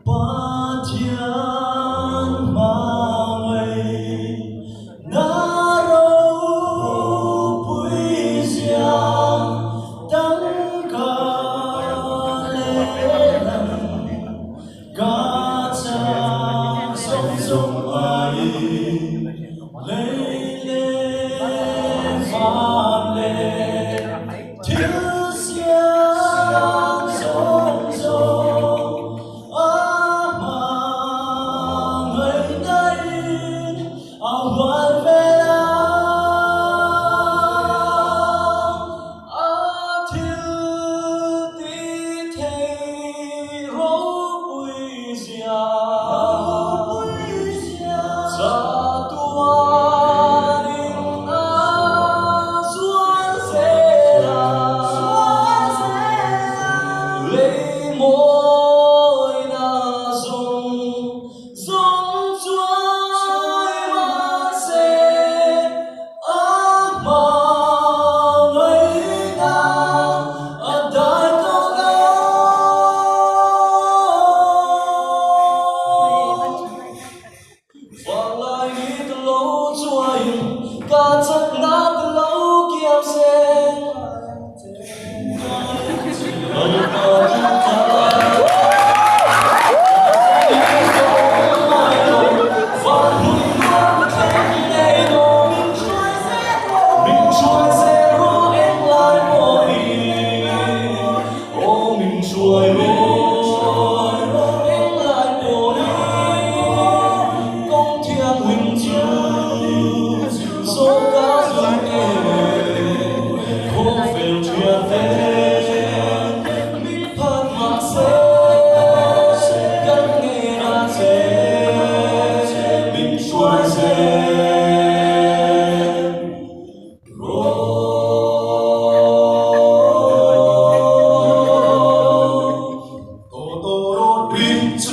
Ba thiên ma mây na râu bụi giang đắng ca lê lần ca cha sông sông ai lê lê pha lê thiếu xiang sông sông one vela till the day bụi giang sa tua đình xuân sẽ lấy môi na dùng dùng chuối mà sẽ mà người ta ở đại tô vang lại đi từ lâu chuối cả chất nát từ lâu kiềm sen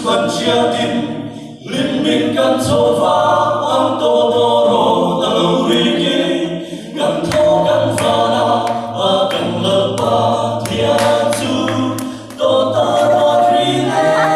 Vẫn chia tin liên minh căn số phá ăn tô tô rô ta lâu rì kì gần thô gần phá na và gần lơ ba thiên su tô ta rô rì lê